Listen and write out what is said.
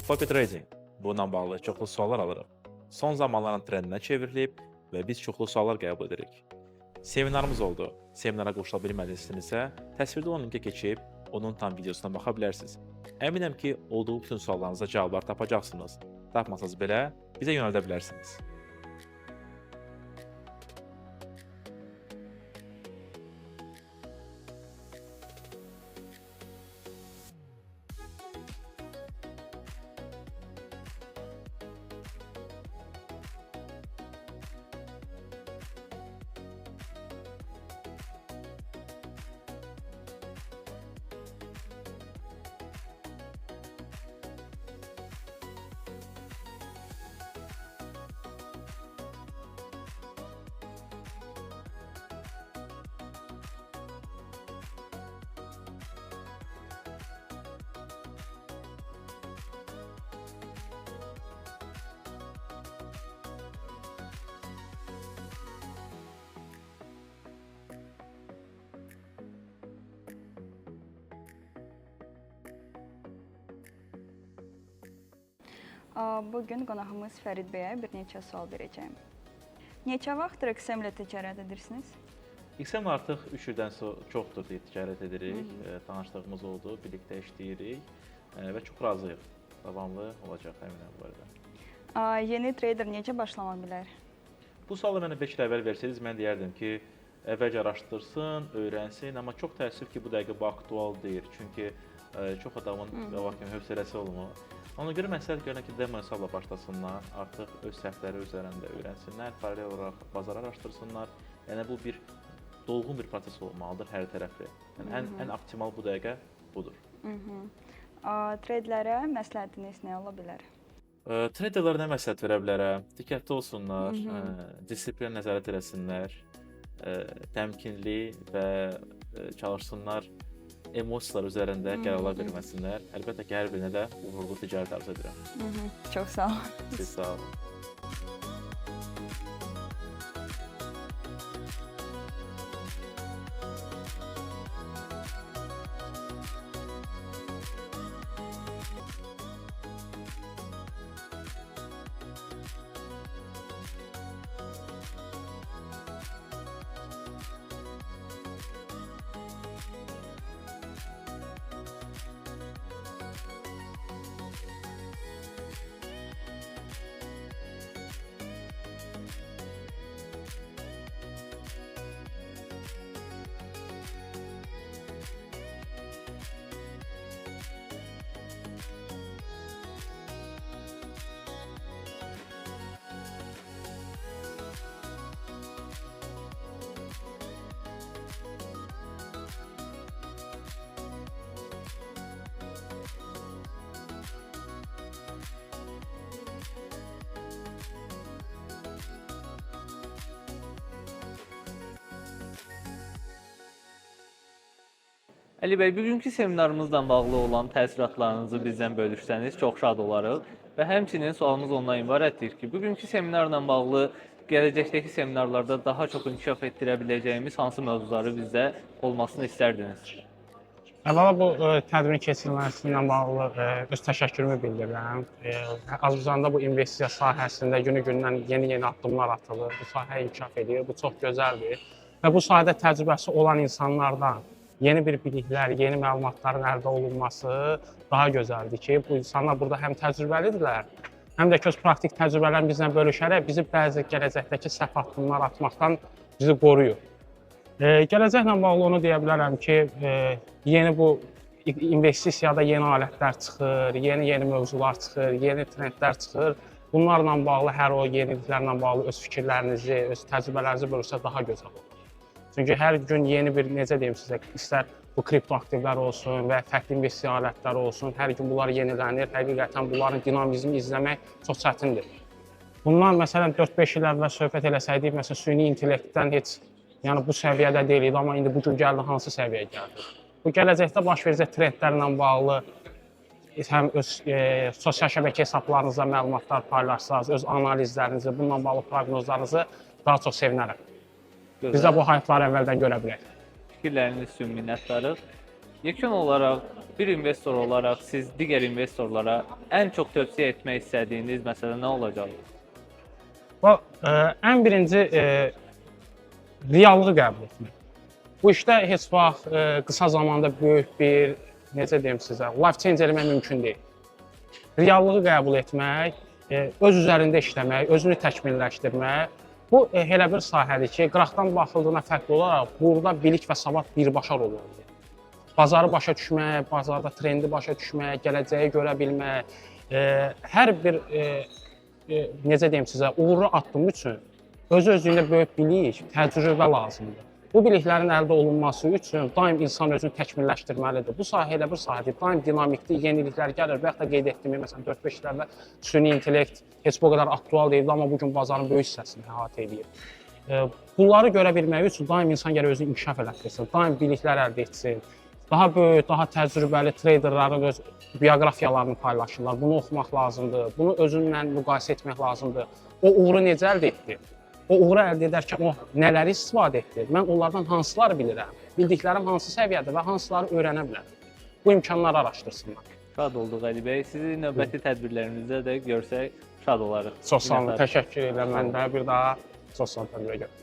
Copy trading. Bununla bağlı çoxlu suallar alırıq. Son zamanların trendinə çevrilib və biz çoxlu suallar qəbul edirik. Seminarımız oldu. Seminara qoşula bilmədinizsə, təsvirdə olan linkə keçib onun tam videosuna baxa bilərsiniz. Əminəm ki, olduğu bütün suallarınıza cavablar tapacaqsınız. Tapmasanız belə bizə yönəldə bilərsiniz. Bugün qonağımız Fərid bəyə bir neçə sual verəcəyim. Neçə vaxtdır XM ilə ticarət edirsiniz? XM artıq 3 ildən çoxdur deyə ticarət edirik. Tanışlığımız oldu, birlikdə işləyirik və çox razıyıq. Davamlı olacaq əminəm bu barədə. Yeni trader necə başlama bilər? Bu sualı mənə 5 il əvvəl versəydiniz, mən deyərdim ki, əvvəlcə araşdırsın, öyrənsin, amma çox təəssüf ki, bu dəqiqə bu aktual deyil. Çünki çox adamın hövsələsi olmur. Ona görə məsləhət görürəm ki, demo hesabla başlasınlar, artıq öz səhvləri üzərində öyrənsinlər, paralel olaraq bazarı araşdırsınlar. Yəni bu bir dolğun bir proses olmalıdır hər tərəfli. Yəni ən optimal bu dəqiqə budur. Traderlərə məsləhətiniz nə ola bilər? Traderlərə nə məsləhət verə bilərəm? Diqqətli olsunlar, disiplinə nəzarət eləsinlər, təmkinli və çalışsınlar emosiyalar üzərində qərarlar verməsinlər. Əlbəttə ki, hər birinə də uğurlu ticarət arzu edirəm. Çox sağ olun. Siz sağ olun. Əli bəy, bugünkü seminarımızla bağlı olan təəssüratlarınızı bizdən bölüşsəniz çox şad olarıq və həmçinin sualımız ondan ibarətdir ki, bugünkü seminarla bağlı gələcəkdəki seminarlarda daha çox inkişaf etdirə biləcəyimiz hansı mövzuları bizdə olmasını istərdiniz? Əvvəla bu tədbirin keçirilməsi ilə bağlı öz təşəkkürümü bildirirəm. Azərbaycanda bu investisiya sahəsində günü-gündən yeni addımlar atılır, bu sahə inkişaf edir, bu çox gözəldir və bu sahədə təcrübəsi olan insanlardan yeni bir biliklər, yeni məlumatların əldə olunması daha gözəldir ki, bu insanlar burada həm təcrübəlidirlər, həm də ki, öz praktik təcrübələrini bizlə bölüşərək bizi bəzi gələcəkdəki səhv addımlar atmaqdan bizi qoruyur. Gələcəklə bağlı onu deyə bilərəm ki, yeni bu investisiyada yeni alətlər çıxır, yeni mövzular çıxır, yeni trendlər çıxır. Bunlarla bağlı hər o yeniliklərlə bağlı öz fikirlərinizi, öz təcrübələrinizi bölürsə daha gözəl olur. Çünki hər gün yeni bir, necə deyim sizə, istər bu kriptoaktivlər olsun və fərqli investisiya alətləri olsun, hər gün bunlar yenilənir. Həqiqətən bunların dinamizmini izləmək çox çətindir. Bundan məsələn 4-5 il əvvəl söhbət eləsəydik, məsələn süni intellektdən heç yəni bu səviyyədə deyildi, amma indi bu gün gəldi hansı səviyyəyə gəldi? Bu gələcəkdə baş verəcək trendlərlə bağlı həm öz sosial şəbəkə hesablarınızda məlumatlar paylaşsanız, öz analizlərinizi, bununla bağlı proqnozlarınızı daha çox sevinərəm. Biz də bu hayfları əvvəldən görə bilək. Fikirləriniz üçün minnətdarıq. Yekun olaraq bir investor olaraq siz digər investorlara ən çox tövsiyə etmək istədiyiniz məsələ nə olacaq? Ən birinci reallığı qəbul etmək. Bu işdə heç vaxt qısa zamanda böyük bir, necə deyim sizə, life change eləmək mümkün deyil. Reallığı qəbul etmək, öz üzərində işləmək, özünü təkmilləşdirmək, bu elə bir sahədir ki, qıraqdan baxıldığına fərqli olaraq burada bilik və savad birbaşa rol oynayır. Bazarı başa düşmək, bazarda trendi başa düşmək, gələcəyi görə bilmək, hər bir necə deyim sizə, uğurlu addım üçün özü-özlüyündə böyük bilik, təcrübə lazımdır. Bu biliklərin əldə olunması üçün daim insan özünü təkmilləşdirməlidir. Bu sahə elə bir sahədir, daim dinamikdir, yeniliklər gəlir və yaxud da qeyd etdiyim, məsələn, 4-5 il əvvəl süni intellekt heç bu qədər aktual deyildi, amma bugün bazarın böyük hissəsini əhatə edir. Bunları görə bilmək üçün daim insan gərək özünü inkişaf elətdirsin, daim biliklər əldə etsin. Daha böyük, daha təcrübəli treyderlərin öz bioqrafiyalarını paylaşırlar. Bunu oxumaq lazımdır, bunu özünlə müqayisə etmək lazımdır. O uğuru necə əldə etdi? O uğuru əldə edərkən o nələri istifadə etdi? Mən onlardan hansıları bilirəm? Bildiklərim hansı səviyyədə və hansıları öyrənə bilərəm? Bu imkanları araşdırsınlar. Şad olduq Əli bəy. Sizi növbəti tədbirlərinizdə də görsək şad olarıq. Çox sağ olun, təşəkkür edirəm mən də bir daha. Çox sağ olun, təşəkkür edirəm.